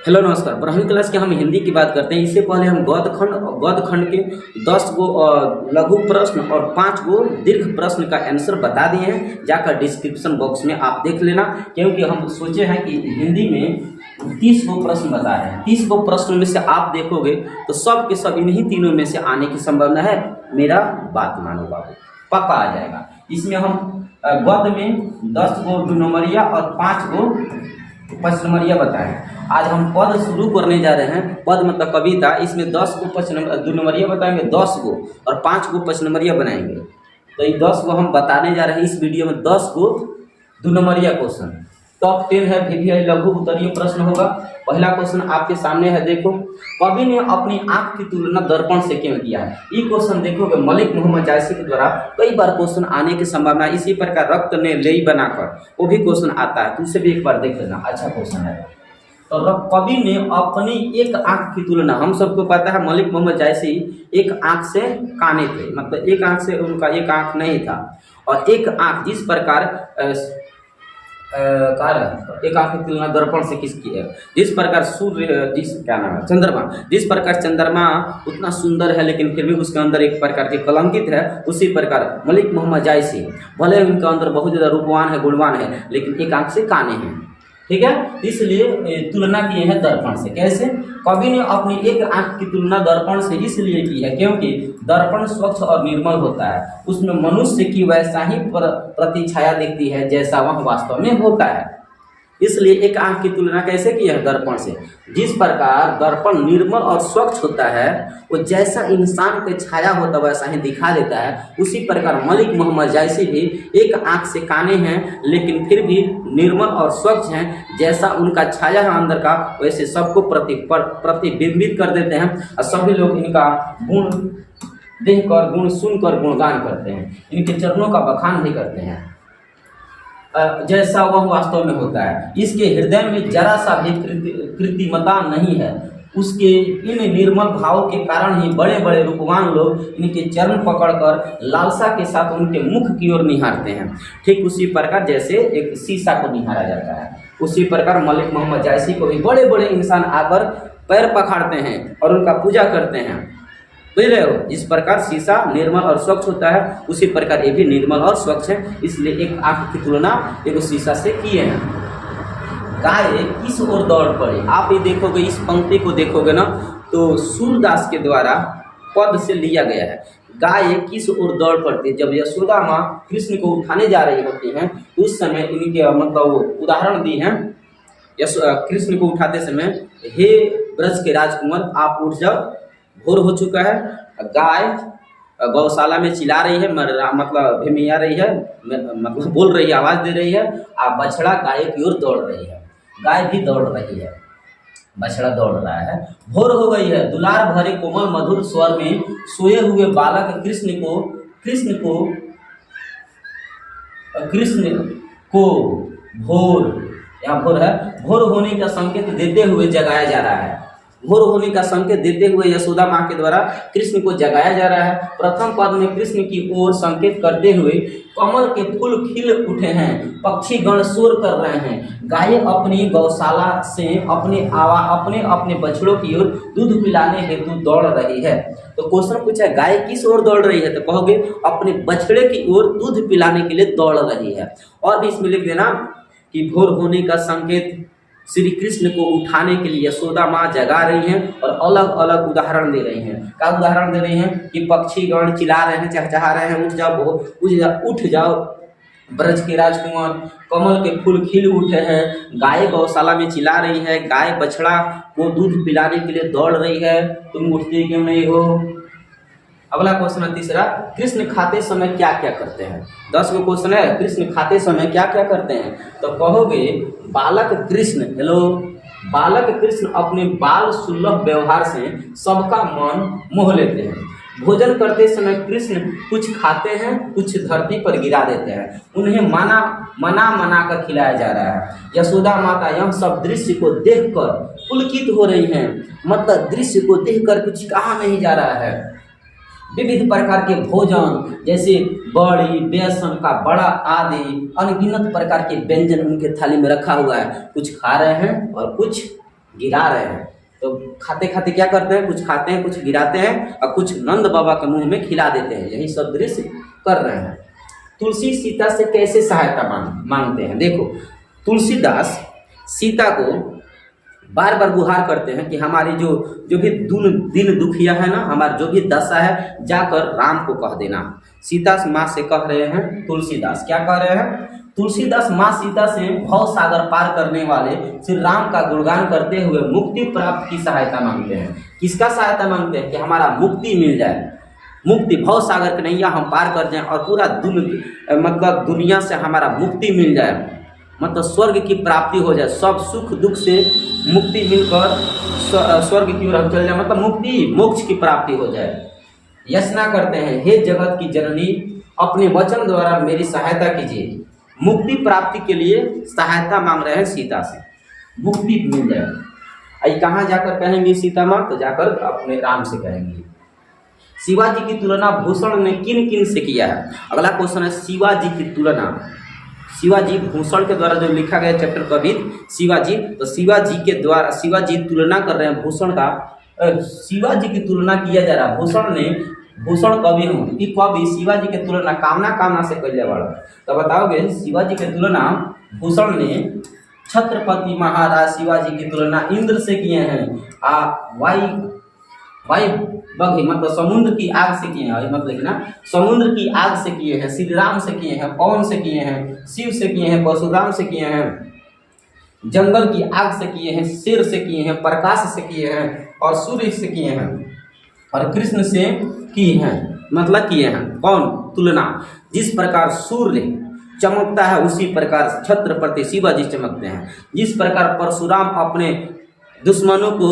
Hello नमस्कार। 12वीं class के हम हिंदी की बात करते हैं। इससे पहले हम गद्य खंड के 10 गो लघु प्रश्न और 5 गो दीर्घ प्रश्न का आंसर बता दिए हैं। जाकर डिस्क्रिप्शन बॉक्स में आप देख लेना, क्योंकि हम सोचे हैं कि हिंदी में 30 गो प्रश्न बता रहे हैं। 30 गो प्रश्नों में से आप देखोगे तो सब के सब इन्हीं तीनों में से आने की संभावना है। मेरा बात मानो बाबू, पक्का आ जाएगा। इसमें हम गद्य में 10 गो 2 नंबरिया और 5 गो 5 नंबरिया बताएं। आज हम पद शुरू करने जा रहे हैं। पद मतलब कविता। इसमें 10 गो 2 नंबरिया बताएंगे, 10 गो और 5 गो 5 नंबरिया बनाएंगे। तो ये 10 गो हम बताने जा रहे हैं इस वीडियो में। 10 गो 2 नंबरिया क्वेश्चन। टॉप 10 है, VVI लघु उत्तरीय प्रश्न होगा। पहला क्वेश्चन आपके सामने है, देखो। कवि ने अपनी आंख की तुलना दर्पण से क्यों किया है? ये क्वेश्चन देखोगे मलिक मोहम्मद जायसी के द्वारा कई बार क्वेश्चन आने की संभावना। इसी प्रकार रक्त ने लेई बनाकर वो भी क्वेश्चन आता है, तो उसे भी एक बार देख लेना, अच्छा क्वेश्चन है। तो कवि ने अपनी एक आंख की तुलना, हम सबको पता है मलिक मोहम्मद जायसी एक आंख से काने थे, मतलब एक आंख से उनका एक आंख नहीं था। और एक आंख जिस प्रकार एक आंख की तुलना दर्पण से किसकी है? जिस प्रकार सूर्य, जिस क्या नाम है, चंद्रमा, जिस प्रकार चंद्रमा उतना सुंदर है लेकिन फिर भी उसके अंदर एक प्रकार के कलंकित है, उसी प्रकार मलिक मोहम्मद जायसी भले उनके अंदर बहुत ज़्यादा रूपवान है, गुणवान है, लेकिन एक आंख से काने हैं। ठीक है, इसलिए तुलना किए हैं दर्पण से। कैसे? कवि ने अपनी एक आंख की तुलना दर्पण से इसलिए की है क्योंकि दर्पण स्वच्छ और निर्मल होता है। उसमें मनुष्य की वैसा ही प्रतिछाया दिखती है जैसा वह वास्तव में होता है। इसलिए एक आंख की तुलना कैसे की है? दर्पण से। जिस प्रकार दर्पण निर्मल और स्वच्छ होता है, वो जैसा इंसान की छाया होता है वैसा ही दिखा देता है, उसी प्रकार मलिक मोहम्मद जायसी भी एक आंख से काने हैं लेकिन फिर भी निर्मल और स्वच्छ हैं। जैसा उनका छाया है अंदर का, वैसे सबको प्रतिबिंबित कर देते हैं। और सभी लोग इनका गुण देखकर, गुण सुनकर गुणगान करते हैं, इनके चरणों का बखान भी करते हैं जैसा वह वास्तव में होता है। इसके हृदय में जरा सा भी कृत्रिमता नहीं है। उसके इन निर्मल भाव के कारण ही बड़े बड़े रूपवान लोग इनके चरण पकड़कर लालसा के साथ उनके मुख की ओर निहारते हैं। ठीक उसी प्रकार जैसे एक शीशा को निहारा जाता है, उसी प्रकार मलिक मोहम्मद जायसी को भी बड़े बड़े इंसान आकर पैर पखाड़ते हैं और उनका पूजा करते हैं। बुझ रहे हो? जिस प्रकार शीशा निर्मल और स्वच्छ होता है, उसी प्रकार ये भी निर्मल और स्वच्छ है। इसलिए एक आंख की तुलना एक शीशा से किए हैं। गाय किस ओर दौड़ पड़े? आप ये देखोगे, इस पंक्ति को देखोगे ना, तो सूरदास के द्वारा पद से लिया गया है। गाय किस ओर दौड़ पड़ती है? जब यशोदा माँ कृष्ण को उठाने जा रही होती हैं, उस समय इनके मतलब उदाहरण दी हैं। कृष्ण को उठाते समय, हे ब्रज के राजकुमार आप उठ जाओ, भोर हो चुका है। गाय गौशाला में चिल्ला रही है, मतलब भिमिया रही है, मतलब बोल रही है, आवाज दे रही है। बछड़ा गाय की ओर दौड़ रही है, गाय भी दौड़ रही है, बछड़ा दौड़ रहा है। भोर हो गई है। दुलार भरे कोमल मधुर स्वर में सोए हुए बालक कृष्ण को भोर, यहाँ भोर है, भोर होने का संकेत देते हुए जगाया जा रहा है। भोर होने का संकेत देते हुए यशोदा माँ के द्वारा कृष्ण को जगाया जा रहा है। प्रथम पद में कृष्ण की ओर संकेत करते हुए कमल के फूल खिल उठे हैं, पक्षी गण शोर कर रहे हैं। गाय अपनी गौशाला से अपने बछड़ों की ओर दूध पिलाने हेतु दौड़ रही है। तो क्वेश्चन पूछा है, गाय किस ओर दौड़ रही है? तो कहोगे अपने बछड़े की ओर दूध पिलाने के लिए दौड़ रही है। और भी इसमें लिख देना कि भोर होने का संकेत श्री कृष्ण को उठाने के लिए यशोदा माँ जगा रही हैं और अलग अलग उदाहरण दे रही हैं। क्या उदाहरण दे रही हैं? कि पक्षी गण चिल्ला रहे हैं, चहचहा रहे हैं, उठ जाओ ब्रज के राजकुमार, कमल के फूल खिल उठे हैं। गाय गौशाला में चिल्ला रही है, गाय बछड़ा को दूध पिलाने के लिए दौड़ रही है, तुम उठते क्यों नहीं हो? अगला क्वेश्चन है तीसरा, कृष्ण खाते समय क्या क्या करते हैं? 10 गो क्वेश्चन है, कृष्ण खाते समय क्या क्या करते हैं? तो कहोगे बालक कृष्ण, बालक कृष्ण अपने बाल सुलभ व्यवहार से सबका मन मोह लेते हैं। भोजन करते समय कृष्ण कुछ खाते हैं, कुछ धरती पर गिरा देते हैं। उन्हें मना कर खिलाया जा रहा है। यशोदा माता यह सब दृश्य को देखकर पुलकित हो रही हैं, मतलब दृश्य को देखकर कुछ कहा नहीं जा रहा है। विविध प्रकार के भोजन जैसे बड़ी, बेसन का बड़ा आदि अनगिनत प्रकार के व्यंजन उनके थाली में रखा हुआ है। कुछ खा रहे हैं और कुछ गिरा रहे हैं। तो खाते खाते क्या करते हैं, कुछ खाते हैं, कुछ गिराते हैं और कुछ नंद बाबा के मुंह में खिला देते हैं। यही सब दृश्य कर रहे हैं। तुलसी सीता से कैसे सहायता मांगते हैं। देखो, तुलसीदास सीता को बार बार गुहार करते हैं कि हमारी जो भी दिन दुखिया है ना, हमारी जो भी दशा है, जाकर राम को कह देना। सीता माँ से कह रहे हैं तुलसीदास, क्या कह रहे हैं तुलसीदास, माँ सीता से भव सागर पार करने वाले श्री राम का गुणगान करते हुए मुक्ति प्राप्त की सहायता मांगते हैं। किसका सहायता मांगते हैं कि हमारा मुक्ति मिल जाए, मुक्ति, भव सागर के नैया हम पार कर जाएं और पूरा मतलब दुनिया से हमारा मुक्ति मिल जाए, मतलब स्वर्ग की प्राप्ति हो जाए, सब सुख दुख से मुक्ति मिलकर स्वर्ग की ओर हम चल जाए, मतलब मुक्ति मोक्ष की प्राप्ति हो जाए। याचना करते हैं, हे जगत की जननी, अपने वचन द्वारा मेरी सहायता कीजिए। मुक्ति प्राप्ति के लिए सहायता मांग रहे हैं सीता से, मुक्ति मिल जाए। आई कहाँ जाकर कहेंगे सीता माँ, तो जाकर अपने राम से कहेंगे। शिवाजी की तुलना भूषण ने किन किन से किया है। अगला क्वेश्चन है शिवाजी की तुलना, शिवाजी भूषण के द्वारा जो लिखा गया चैप्टर कवि शिवाजी, तो शिवाजी के द्वारा शिवाजी तुलना कर रहे हैं भूषण का, शिवाजी की तुलना किया जा रहा है। भूषण कवि हूँ कि कवि शिवाजी के तुलना कामना से कैले बड़ा। तो बताओगे शिवाजी के तुलना भूषण ने छत्रपति महाराज शिवाजी की तुलना इंद्र से किए हैं। वाई बघी मतलब समुद्र की आग से किए हैं, मतलब लिखना समुद्र की आग से किए हैं, श्री राम से किए हैं, पवन से किए हैं, शिव से किए हैं, परशुराम से किए हैं, जंगल की आग से किए हैं, शेर से किए हैं, प्रकाश से किए हैं और सूर्य से किए हैं और कृष्ण से किए हैं, मतलब किए हैं। कौन तुलना, जिस प्रकार सूर्य चमकता है उसी प्रकार छत्रपति शिवाजी चमकते हैं। जिस प्रकार परशुराम अपने दुश्मनों को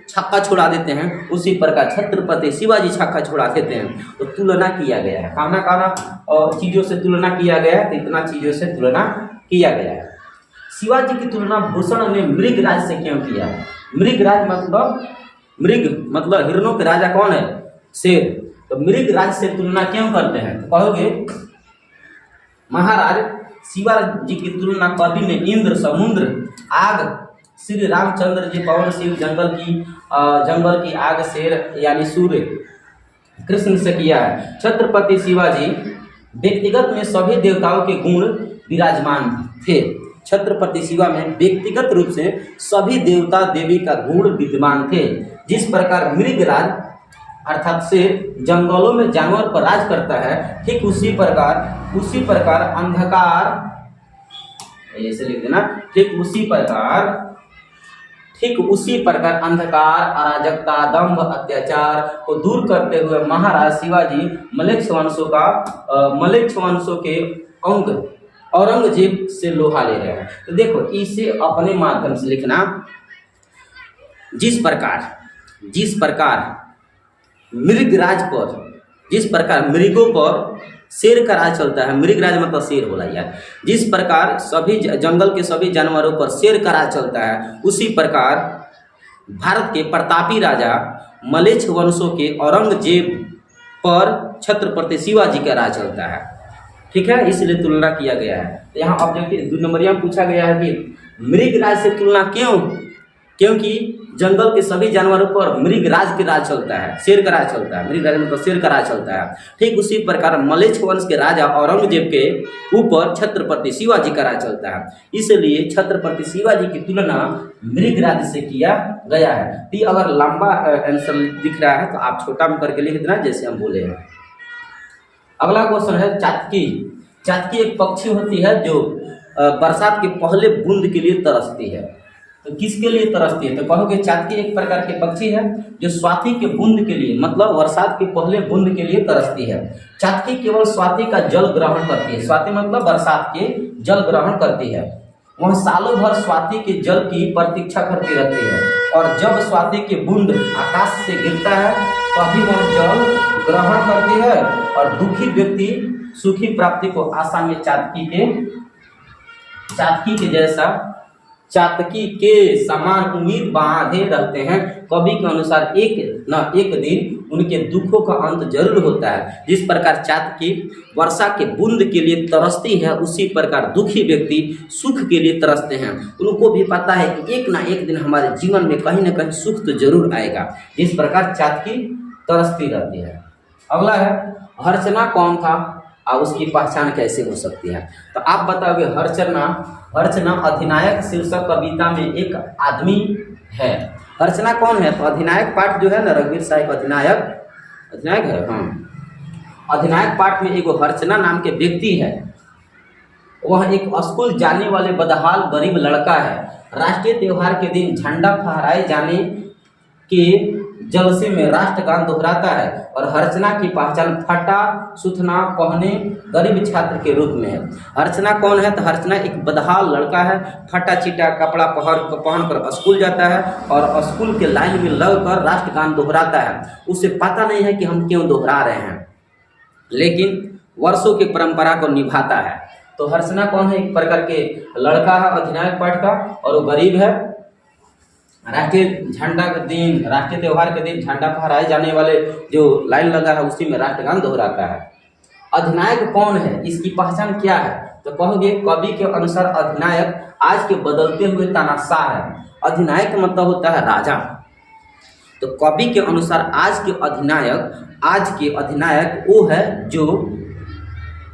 छक्का छुड़ा देते हैं उसी प्रकार छत्रपति शिवाजी छक्का छुड़ा देते हैं। तो तुलना किया गया है, काना चीज़ों से तुलना किया गया है, तो इतना चीज़ों से तुलना किया गया है। शिवाजी की तुलना भूषण ने मृगराज से क्यों किया है। मृगराज मतलब हिरणों के राजा कौन है, शेर। तो मृगराज से तुलना क्यों करते हैं, तो कहोगे महाराज शिवाजी की तुलना कवि ने इंद्र, समुद्र, आग, श्री रामचंद्र जी पवन, शिव, जंगल की आग, शेर यानी सूर्य, कृष्ण से किया है। छत्रपति शिवाजी व्यक्तिगत में सभी देवताओं के गुण विराजमान थे। छत्रपति शिवा में व्यक्तिगत रूप से सभी देवता देवी का गुण विद्यमान थे। जिस प्रकार मृगराज अर्थात शेर जंगलों में जानवर पर राज करता है, ठीक उसी प्रकार अंधकार, ऐसे लिख देना, ठीक उसी प्रकार अंधकार, अराजकता, दंभ, अत्याचार को दूर करते हुए महाराज शिवाजी मलेच्छ वंशों के अंग औरंगजेब से लोहा ले रहे हैं। तो देखो इसे अपने माध्यम से लिखना, जिस प्रकार मृगराज पर, जिस प्रकार मृगों पर शेर का राज चलता है, मृगराज मतलब शेर बोला यार, जिस प्रकार सभी जंगल के सभी जानवरों पर शेर का राज चलता है, उसी प्रकार भारत के प्रतापी राजा मलेच्छ वंशों के औरंगजेब पर छत्रपति शिवाजी का राज चलता है। ठीक है, इसलिए तुलना किया गया है। तो यहाँ ऑब्जेक्टिव 2 नंबरिया में पूछा गया है कि मृगराज से तुलना क्यों, क्योंकि जंगल के सभी जानवरों पर मृगराज के राज चलता है, शेर का राज चलता है, मृगराज मतलब शेर का राज चलता है। ठीक उसी प्रकार मलेच्छ वंश के राजा औरंगजेब के ऊपर छत्रपति शिवाजी का राज चलता है, इसलिए छत्रपति शिवाजी की तुलना मृगराज से किया गया है। तो अगर लंबा आंसर दिख रहा है तो आप छोटा में करके लिख देना जैसे हम बोले हैं। अगला क्वेश्चन है चातकी। चातकी एक पक्षी होती है जो बरसात के पहले बूंद के लिए तरसती है। तो किसके लिए तरसती है, तो कहोगे चातकी एक प्रकार के पक्षी है जो स्वाति के बूंद के लिए, मतलब बरसात के पहले बूंद के लिए तरसती है। चातकी केवल स्वाति का जल ग्रहण करती है, स्वाति मतलब बरसात के जल ग्रहण करती है। वह सालों भर स्वाति के जल की प्रतीक्षा करती रहती है और जब स्वाति के बूंद आकाश से गिरता है तभी वह जल ग्रहण करती है और दुखी व्यक्ति सुखी प्राप्ति को आशा में चातकी के जैसा चातकी के समान उम्मीद बांधे रहते हैं। कवि के अनुसार एक न एक दिन उनके दुखों का अंत जरूर होता है। जिस प्रकार चातकी वर्षा के बूंद के लिए तरसती है, उसी प्रकार दुखी व्यक्ति सुख के लिए तरसते हैं। उनको भी पता है कि एक ना एक दिन हमारे जीवन में कहीं ना कहीं सुख तो जरूर आएगा। जिस प्रकार चातकी तरसती रहती है। अगला है हर्चना कौन था और उसकी पहचान कैसे हो सकती है। तो आप बताओगे हर्चना अधिनायक शीर्षक कविता में एक आदमी है। हर्चना कौन है? तो अधिनायक पाठ जो है ना, रघुवीर साहब अधिनायक है। हाँ, अधिनायक पाठ में एक हर्चना नाम के व्यक्ति है। वह एक स्कूल जाने वाले बदहाल गरीब लड़का है। राष्ट्रीय त्योहार के दिन झंडा फहराए जाने के जलसे में राष्ट्रगान दोहराता है और हर्चना की पहचान फटा सुथना पहने गरीब छात्र के रूप में है। हर्चना कौन है? तो हर्चना एक बदहाल लड़का है। फटा चिटा कपड़ा पहन कर स्कूल जाता है और स्कूल के लाइन में लगकर राष्ट्रगान दोहराता है। उसे पता नहीं है कि हम क्यों दोहरा रहे हैं, लेकिन वर्षों की परंपरा को निभाता है। तो हर्चना कौन है? एक प्रकार के लड़का है अधिनायक पाठ का, और वो गरीब है। राष्ट्रीय त्योहार के दिन झंडा फहराए जाने वाले जो लाइन लगा है उसी में राष्ट्रगान दोहराता है। अधिनायक कौन है? इसकी पहचान क्या है? तो कहोगे कवि के अनुसार अधिनायक आज के बदलते हुए तानाशाह है। अधिनायक का मतलब होता है राजा। तो कवि के अनुसार आज के अधिनायक वो है जो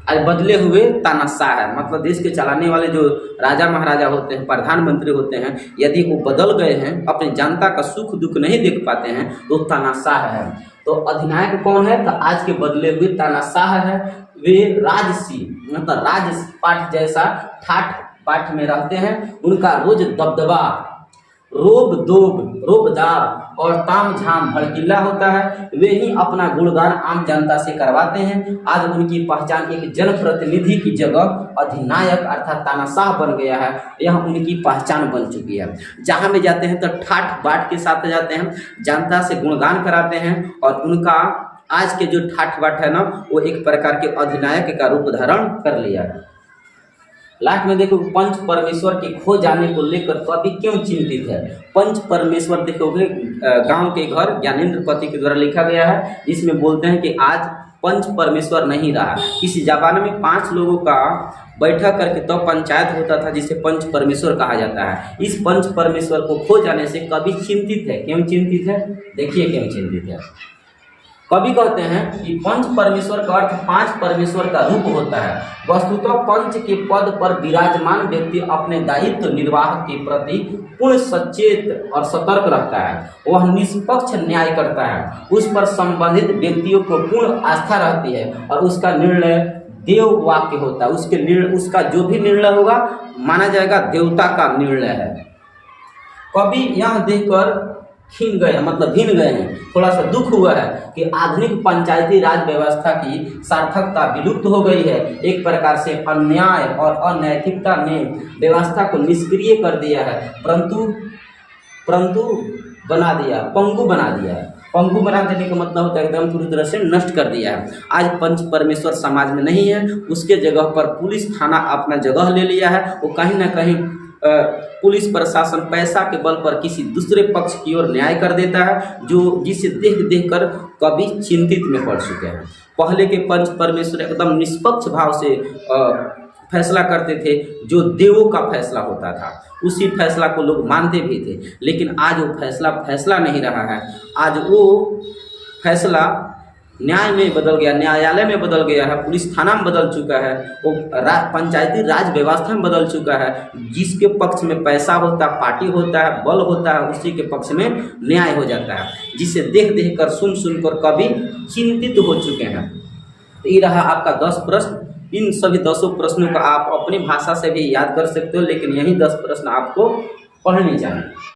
आज बदले हुए तानाशाह है। मतलब देश के चलाने वाले जो राजा महाराजा होते हैं, प्रधानमंत्री होते हैं, यदि वो बदल गए हैं, अपनी जनता का सुख दुख नहीं देख पाते हैं, तो तानाशाह है। तो अधिनायक कौन है? तो आज के बदले हुए तानाशाह है। वे राजसी मतलब राज पाठ जैसा ठाठ पाठ में रहते हैं। उनका रोज दबदबा रोबदार और ताम झाम भड़कीला होता है। वे ही अपना गुणगान आम जनता से करवाते हैं। आज उनकी पहचान एक जनप्रतिनिधि की जगह अधिनायक अर्थात तानाशाह बन गया है। यह उनकी पहचान बन चुकी है। जहाँ में जाते हैं तो ठाठ बाट के साथ जाते हैं, जनता से गुणगान कराते हैं, और उनका आज के जो ठाठ बाट है ना, वो एक प्रकार के अधिनायक का रूप धारण कर लिया है। लास्ट में देखो पंच परमेश्वर के खो जाने को लेकर कवि क्यों चिंतित है। पंच परमेश्वर देखोगे गांव के घर ज्ञानेंद्र पति के द्वारा लिखा गया है, जिसमें बोलते हैं कि आज पंच परमेश्वर नहीं रहा। किसी जमाने में 5 लोगों का बैठक करके तो पंचायत होता था, जिसे पंच परमेश्वर कहा जाता है। इस पंच परमेश्वर को खो जाने से कवि चिंतित है। क्यों चिंतित है? देखिए क्यों चिंतित है। कवि कहते हैं कि पंच परमेश्वर का अर्थ 5 परमेश्वर का रूप होता है। वस्तुतः पंच के पद पर विराजमान व्यक्ति अपने दायित्व निर्वाह के प्रति पूर्ण सचेत और सतर्क रहता है। वह निष्पक्ष न्याय करता है। उस पर संबंधित व्यक्तियों को पूर्ण आस्था रहती है और उसका निर्णय देव वाक्य होता है। उसका जो भी निर्णय होगा माना जाएगा देवता का निर्णय है। कवि यह देखकर भीन गए हैं, थोड़ा सा दुख हुआ है कि आधुनिक पंचायती राज व्यवस्था की सार्थकता विलुप्त हो गई है। एक प्रकार से अन्याय और अनैतिकता ने व्यवस्था को निष्क्रिय कर दिया है, परंतु पंगु बना दिया है। पंगु बना देने का मतलब होता है एकदम पूरी तरह से नष्ट कर दिया है। आज पंच परमेश्वर समाज में नहीं है, उसके जगह पर पुलिस थाना अपना जगह ले लिया है। वो कहीं ना कहीं पुलिस प्रशासन पैसा के बल पर किसी दूसरे पक्ष की ओर न्याय कर देता है, जिसे देख कर कवि चिंतित में पड़ चुके हैं। पहले के पंच परमेश्वर एकदम निष्पक्ष भाव से फैसला करते थे, जो देवों का फैसला होता था उसी फैसला को लोग मानते भी थे। लेकिन आज वो फैसला नहीं रहा है। आज वो फैसला न्याय में बदल गया, न्यायालय में बदल गया है, पुलिस थाना में बदल चुका है, वो पंचायती राज व्यवस्था में बदल चुका है। जिसके पक्ष में पैसा होता है, पार्टी होता है, बल होता है, उसी के पक्ष में न्याय हो जाता है, जिसे देख कर सुन कर कवि चिंतित हो चुके हैं। तो ये रहा आपका 10 प्रश्न। इन सभी 10 प्रश्नों का आप अपनी भाषा से भी याद कर सकते हो, लेकिन यही 10 प्रश्न आपको पढ़ने चाहिए।